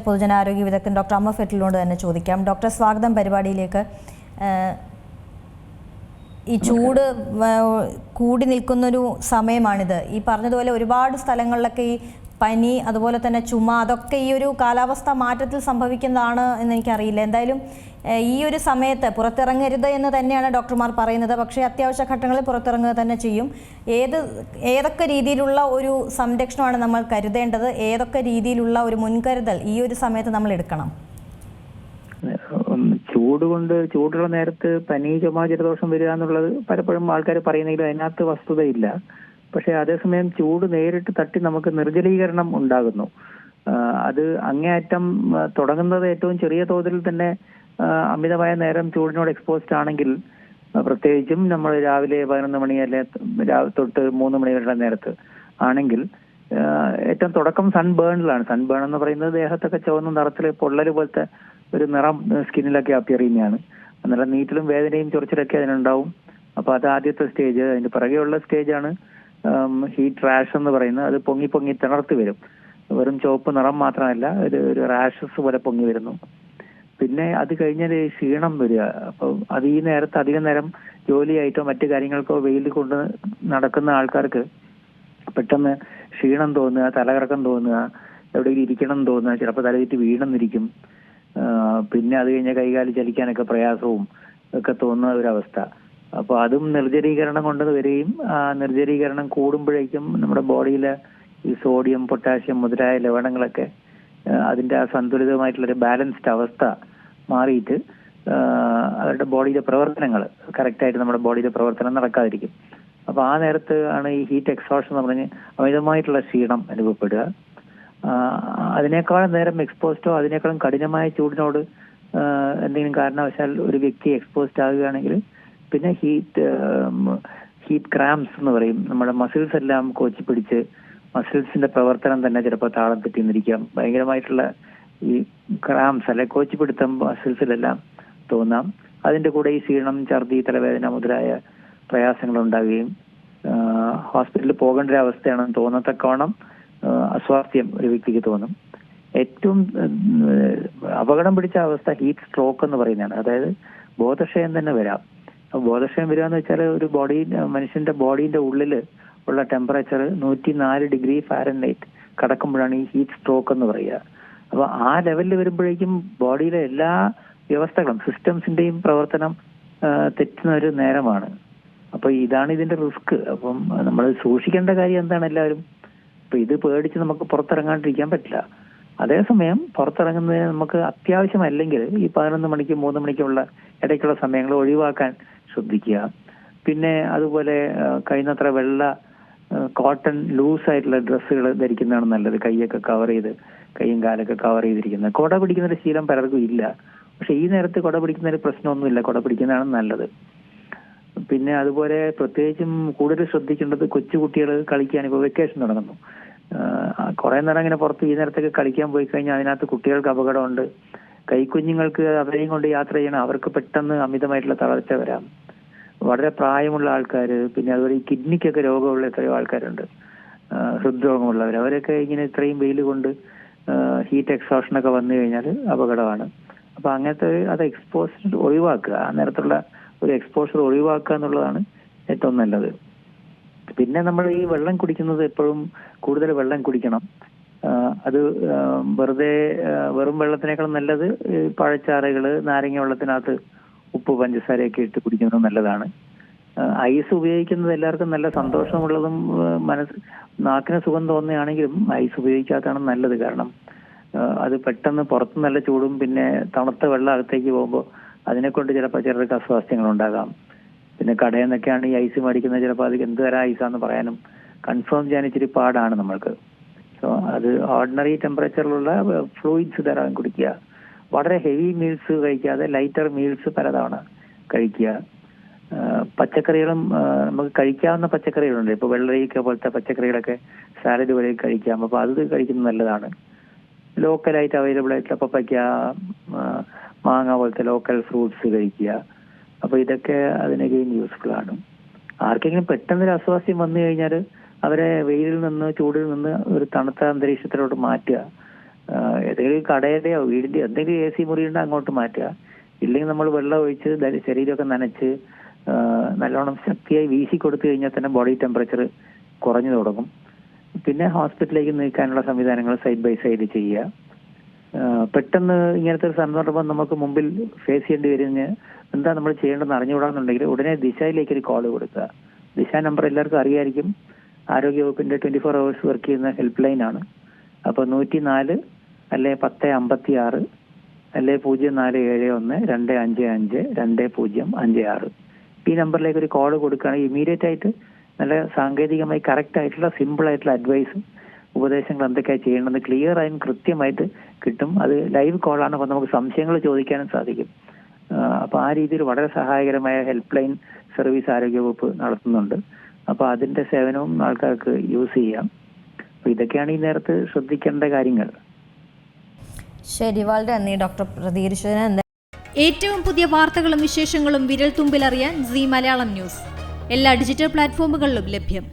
പൊതുജനാരോഗ്യ വിദഗ്ധൻ ഡോക്ടർ അമ്മ ഫെറ്റിലോട് തന്നെ ചോദിക്കാം. ഡോക്ടർ, സ്വാഗതം പരിപാടിയിലേക്ക്. ഈ ചൂട് കൂടി നിൽക്കുന്നൊരു സമയമാണിത്. ഈ പറഞ്ഞതുപോലെ ഒരുപാട് സ്ഥലങ്ങളിലൊക്കെ ഈ പനി, അതുപോലെ തന്നെ ചുമ, അതൊക്കെ ഈ ഒരു കാലാവസ്ഥ മാറ്റത്തിൽ സംഭവിക്കുന്നതാണ് എന്ന് എനിക്കറിയില്ല. എന്തായാലും ഈ ഒരു സമയത്ത് പുറത്തിറങ്ങരുത് എന്ന് തന്നെയാണ് ഡോക്ടർമാർ പറയുന്നത്. പക്ഷേ അത്യാവശ്യ ഘട്ടങ്ങളിൽ പുറത്തിറങ്ങുക തന്നെ ചെയ്യും. ഏതൊക്കെ രീതിയിലുള്ള ഒരു സംരക്ഷണമാണ് നമ്മൾ കരുതേണ്ടത്? ഏതൊക്കെ രീതിയിലുള്ള ഒരു മുൻകരുതൽ ഈ ഒരു സമയത്ത് നമ്മൾ എടുക്കണം? ചൂടുള്ള നേരത്ത് പനി, ചുമ, ജലദോഷം വരിക എന്നുള്ളത് പലപ്പോഴും ആൾക്കാർ പറയുന്നെങ്കിലും അതിനകത്ത് വസ്തുതയില്ല. പക്ഷെ അതേസമയം ചൂട് നേരിട്ട് തട്ടി നമുക്ക് നിർജ്ജലീകരണം ഉണ്ടാകുന്നു. അത് അങ്ങേയറ്റം തുടങ്ങുന്നത് ഏറ്റവും ചെറിയ തോതിൽ തന്നെ അമിതമായ നേരം ചൂടിനോട് എക്സ്പോസ്ഡ് ആണെങ്കിൽ, പ്രത്യേകിച്ചും നമ്മൾ രാവിലെ 11 മണി അല്ലെ തൊട്ട് 3 മണി വരെയുള്ള നേരത്ത് ആണെങ്കിൽ ഏറ്റവും തുടക്കം സൺബേണിലാണ്. സൺബേൺ എന്ന് പറയുന്നത് ദേഹത്തൊക്കെ ചുവന്ന നിറത്തിൽ പൊള്ളൽ പോലത്തെ ഒരു നിറം സ്കിന്നിലൊക്കെ അപ്പിയർ ചെയ്യുന്നതാണ്. അന്നേരം നീറ്റലും വേദനയും ചൊറിച്ചിലൊക്കെ അതിനുണ്ടാവും. അപ്പൊ അത് ആദ്യത്തെ സ്റ്റേജ്. അതിന്റെ പിറകെയുള്ള സ്റ്റേജാണ് ഹീറ്റ് റാഷ് എന്ന് പറയുന്നത്. അത് പൊങ്ങി തിണർത്ത് വരും. വെറും ചുവപ്പ് നിറം മാത്രമല്ല, ഒരു റാഷസ് പോലെ പൊങ്ങി വരുന്നു. പിന്നെ അത് കഴിഞ്ഞാൽ ക്ഷീണം വരിക. അപ്പോൾ അത് ഈ നേരത്ത് അധികം നേരം ജോലിയായിട്ടോ മറ്റു കാര്യങ്ങൾക്കോ വെയിൽ കൊണ്ട് നടക്കുന്ന ആൾക്കാർക്ക് പെട്ടെന്ന് ക്ഷീണം തോന്നുക, തലകറക്കം തോന്നുക, എവിടെയെങ്കിലും ഇരിക്കണം തോന്നുക, ചിലപ്പോൾ തലചുറ്റി വീണെന്നിരിക്കും. പിന്നെ അത് കഴിഞ്ഞാൽ കൈകാലി ചലിക്കാനൊക്കെ പ്രയാസവും ഒക്കെ തോന്നുന്ന ഒരവസ്ഥ. അപ്പോൾ അതും നിർജ്ജലീകരണം കൊണ്ട് വരികയും ആ നിർജ്ജലീകരണം കൂടുമ്പോഴേക്കും നമ്മുടെ ബോഡിയിലെ ഈ സോഡിയം, പൊട്ടാഷ്യം മുതലായ ലവണങ്ങളൊക്കെ അതിന്റെ ആ സന്തുലിതമായിട്ടുള്ളൊരു ബാലൻസ്ഡ് അവസ്ഥ മാറിയിട്ട് അവരുടെ ബോഡിയിലെ പ്രവർത്തനങ്ങൾ കറക്റ്റായിട്ട് നമ്മുടെ ബോഡിയിലെ പ്രവർത്തനം നടക്കാതിരിക്കും. അപ്പൊ ആ നേരത്ത് ആണ് ഈ ഹീറ്റ് എക്സോഷൻ എന്ന് പറഞ്ഞ് അമിതമായിട്ടുള്ള ക്ഷീണം അനുഭവപ്പെടുക. അതിനേക്കാളും നേരം എക്സ്പോസ്ഡോ അതിനേക്കാളും കഠിനമായ ചൂടിനോട് എന്തെങ്കിലും കാരണവശാൽ ഒരു വ്യക്തി എക്സ്പോസ്ഡ് ആകുകയാണെങ്കിൽ പിന്നെ ഹീറ്റ് ക്രാംസ് എന്ന് പറയും. നമ്മുടെ മസിൽസ് എല്ലാം കോച്ചി പിടിച്ച് മസിൽസിന്റെ പ്രവർത്തനം തന്നെ ചിലപ്പോൾ താളം തെറ്റിന്നിരിക്കാം. ഭയങ്കരമായിട്ടുള്ള ഈ ക്രാംസ് അല്ലെ കോച്ചിപ്പിടുത്തം മസിൽസിലെല്ലാം തോന്നാം. അതിന്റെ കൂടെ ഈ ക്ഷീണം, ഛർദി, തലവേദന മുതലായ പ്രയാസങ്ങൾ ഉണ്ടാവുകയും ഹോസ്പിറ്റലിൽ പോകേണ്ട ഒരു അവസ്ഥയാണെന്ന് തോന്നത്തക്കവണ്ണം അസ്വാസ്ഥ്യം ഒരു വ്യക്തിക്ക് തോന്നും. ഏറ്റവും അപകടം പിടിച്ച അവസ്ഥ ഹീറ്റ് സ്ട്രോക്ക് എന്ന് പറയുന്നതാണ്. അതായത് ബോധക്ഷയം തന്നെ വരാം. ബോധക്ഷയം വരിക എന്ന് വെച്ചാൽ ഒരു മനുഷ്യന്റെ ബോഡീന്റെ ഉള്ളില് ഉള്ള ടെമ്പറേച്ചർ 104 ഡിഗ്രി ഫാരൻഹൈറ്റ് കടക്കുമ്പോഴാണ് ഈ ഹീറ്റ് സ്ട്രോക്ക് എന്ന് പറയുക. അപ്പൊ ആ ലെവലിൽ വരുമ്പോഴേക്കും ബോഡിയിലെ എല്ലാ വ്യവസ്ഥകളും സിസ്റ്റംസിന്റെയും പ്രവർത്തനം തെറ്റുന്ന ഒരു നേരമാണ്. അപ്പൊ ഇതാണ് ഇതിന്റെ റിസ്ക്. അപ്പം നമ്മൾ സൂക്ഷിക്കേണ്ട കാര്യം എന്താണ്? എല്ലാവരും ഇപ്പൊ ഇത് പേടിച്ച് നമുക്ക് പുറത്തിറങ്ങാണ്ടിരിക്കാൻ പറ്റില്ല. അതേസമയം പുറത്തിറങ്ങുന്നതിന് നമുക്ക് അത്യാവശ്യമല്ലെങ്കിൽ ഈ 11 മണിക്കും 3 മണിക്കുമുള്ള ഇടയ്ക്കുള്ള സമയങ്ങൾ ഒഴിവാക്കാൻ ശ്രദ്ധിക്കുക. പിന്നെ അതുപോലെ കഴിയുന്നത്ര കോട്ടൺ ലൂസ് ആയിട്ടുള്ള ഡ്രസ്സുകൾ ധരിക്കുന്നതാണ് നല്ലത്. കൈയൊക്കെ കവർ ചെയ്ത്, കൈയും കാലൊക്കെ കവർ ചെയ്തിരിക്കുന്നത്. കുട പിടിക്കുന്നൊരു ശീലം പലർക്കും ഇല്ല. പക്ഷെ ഈ നേരത്ത് കുട പിടിക്കുന്നൊരു പ്രശ്നമൊന്നുമില്ല. കുട പിടിക്കുന്നതാണ് നല്ലത്. പിന്നെ അതുപോലെ പ്രത്യേകിച്ചും കൂടുതൽ ശ്രദ്ധിക്കേണ്ടത് കൊച്ചുകുട്ടികൾ കളിക്കാൻ ഇപ്പോൾ വെക്കേഷൻ തുടങ്ങുന്നു. കുറെ നേരം ഇങ്ങനെ പുറത്ത് ഈ നേരത്തൊക്കെ കളിക്കാൻ പോയി കഴിഞ്ഞാൽ അതിനകത്ത് കുട്ടികൾക്ക് അപകടമുണ്ട്. കൈക്കുഞ്ഞുങ്ങൾക്ക് അവരെയും കൊണ്ട് യാത്ര ചെയ്യണം. അവർക്ക് പെട്ടെന്ന് അമിതമായിട്ടുള്ള തളർച്ച വരാം. വളരെ പ്രായമുള്ള ആൾക്കാർ, പിന്നെ അതുപോലെ ഈ കിഡ്നിക്കൊക്കെ രോഗമുള്ള എത്രയോ ആൾക്കാരുണ്ട്, ഹൃദ്രോഗമുള്ളവർ, അവരൊക്കെ ഇങ്ങനെ ഇത്രയും വെയിൽ കൊണ്ട് ഹീറ്റ് എക്സോഷനൊക്കെ വന്നു കഴിഞ്ഞാൽ അപകടമാണ്. അപ്പൊ അങ്ങനത്തെ അത് എക്സ്പോഷർ ഒഴിവാക്കുക. ആ നേരത്തുള്ള ഒരു എക്സ്പോഷർ ഒഴിവാക്കുക എന്നുള്ളതാണ് ഏറ്റവും നല്ലത്. പിന്നെ നമ്മൾ ഈ വെള്ളം കുടിക്കുന്നത് എപ്പോഴും കൂടുതൽ വെള്ളം കുടിക്കണം. അത് വെറും വെള്ളത്തിനേക്കാളും നല്ലത് പഴച്ചാറുകള്, നാരങ്ങ വെള്ളത്തിനകത്ത് ഉപ്പ്, പഞ്ചസാരയൊക്കെ ഇട്ട് കുടിക്കുന്നത് നല്ലതാണ്. ഐസ് ഉപയോഗിക്കുന്നത് എല്ലാവർക്കും നല്ല സന്തോഷമുള്ളതും നാക്കിന് സുഖം തോന്നുകയാണെങ്കിലും ഐസ് ഉപയോഗിക്കാത്തതാണ് നല്ലത്. കാരണം അത് പെട്ടെന്ന് പുറത്ത് നല്ല ചൂടും പിന്നെ തണുത്ത വെള്ളം അകത്തേക്ക് പോകുമ്പോൾ അതിനെക്കൊണ്ട് ചിലപ്പോൾ ചിലർക്ക് അസ്വാസ്ഥ്യങ്ങൾ ഉണ്ടാകാം. പിന്നെ കടയിൽ നിന്നൊക്കെയാണ് ഈ ഐസ് മേടിക്കുന്നത്. ചിലപ്പോൾ അത് എന്ത് തരം ഐസാന്ന് പറയാനും കൺഫേം ചെയ്യാൻ ഇച്ചിരി പാടാണ് നമ്മൾക്ക്. സോ അത് ഓർഡിനറി ടെമ്പറേച്ചറിലുള്ള ഫ്ലൂയിഡ്സ് ധാരാളം കുടിക്കുക. വളരെ ഹെവി മീൽസ് കഴിക്കാതെ ലൈറ്റർ മീൽസ് പലതവണ കഴിക്കുക. പച്ചക്കറികളും നമുക്ക് കഴിക്കാവുന്ന പച്ചക്കറികളുണ്ട്. ഇപ്പോൾ വെള്ളരിക്ക പോലത്തെ പച്ചക്കറികളൊക്കെ സാലഡ് പോലെ കഴിക്കാം. അപ്പോൾ അത് കഴിക്കുന്നത് നല്ലതാണ്. ലോക്കലായിട്ട് അവൈലബിൾ ആയിട്ടുള്ള പപ്പയ്ക്ക, മാങ്ങ പോലത്തെ ലോക്കൽ ഫ്രൂട്ട്സ് കഴിക്കുക. അപ്പോൾ ഇതൊക്കെ അതിനൊക്കെയും യൂസ്ഫുൾ ആണ്. ആർക്കെങ്കിലും പെട്ടെന്നൊരു അസ്വാസ്ഥ്യം വന്നു കഴിഞ്ഞാൽ അവരെ വെയിലിൽ നിന്ന്, ചൂടിൽ നിന്ന് ഒരു തണുത്ത അന്തരീക്ഷത്തിലോട്ട് മാറ്റുക. ഏതെങ്കിലും കടയുടെയോ വീടിന്റെയോ എന്തെങ്കിലും AC മുറിയുണ്ടെങ്കിൽ അങ്ങോട്ട് മാറ്റുക. ഇല്ലെങ്കിൽ നമ്മൾ വെള്ളം ഒഴിച്ച് ശരീരമൊക്കെ നനച്ച് നല്ലോണം ശക്തിയായി വീശി കൊടുത്തു കഴിഞ്ഞാൽ തന്നെ ബോഡി ടെമ്പറേച്ചർ കുറഞ്ഞു തുടങ്ങും. പിന്നെ ഹോസ്പിറ്റലിലേക്ക് നീക്കാനുള്ള സംവിധാനങ്ങൾ സൈഡ് ബൈ സൈഡ് ചെയ്യുക. പെട്ടെന്ന് ഇങ്ങനത്തെ ഒരു സന്ദർഭം നമുക്ക് മുമ്പിൽ ഫേസ് ചെയ്യേണ്ടി വരുന്ന എന്താ നമ്മൾ ചെയ്യേണ്ടതെന്ന് അറിഞ്ഞുകൂടാന്നുണ്ടെങ്കിൽ ഉടനെ ദിശയിലേക്ക് ഒരു കോൾ കൊടുക്കുക. ദിശ നമ്പർ എല്ലാവർക്കും അറിയായിരിക്കും. ആരോഗ്യവകുപ്പിന്റെ 24 hours വർക്ക് ചെയ്യുന്ന ഹെൽപ്പ് ലൈൻ ആണ്. അപ്പോൾ 104 അല്ലെ 1056 അല്ലെ 0471-255-2056 ഈ നമ്പറിലേക്ക് ഒരു കോൾ കൊടുക്കുകയാണെങ്കിൽ ഇമീഡിയറ്റ് ആയിട്ട് നല്ല സാങ്കേതികമായി കറക്റ്റ് ആയിട്ടുള്ള സിമ്പിൾ ആയിട്ടുള്ള അഡ്വൈസും ഉപദേശങ്ങൾ എന്തൊക്കെയാണ് ചെയ്യേണ്ടതെന്ന് ക്ലിയർ ആയും കൃത്യമായിട്ട് കിട്ടും. അത് ലൈവ് കോളാണ്, അപ്പോൾ നമുക്ക് സംശയങ്ങൾ ചോദിക്കാനും സാധിക്കും. അപ്പോൾ ആ രീതിയിൽ വളരെ സഹായകരമായ ഹെൽപ്പ് ലൈൻ സർവീസ് ആരോഗ്യവകുപ്പ് നടത്തുന്നുണ്ട്. അപ്പോൾ അതിന്റെ സേവനവും ആൾക്കാർക്ക് യൂസ് ചെയ്യാം. അപ്പോൾ ഇതൊക്കെയാണ് ഈ നേരത്ത് ശ്രദ്ധിക്കേണ്ട കാര്യങ്ങൾ. ശരി, വളരെ നന്ദി ഡോക്ടർ പ്രതികരിച്ചതിന്. ഏറ്റവും പുതിയ വാർത്തകളും വിശേഷങ്ങളും വിരൽ തുമ്പിലറിയാൻ സീ മലയാളം ന്യൂസ് എല്ലാ ഡിജിറ്റൽ പ്ലാറ്റ്ഫോമുകളിലും ലഭ്യം.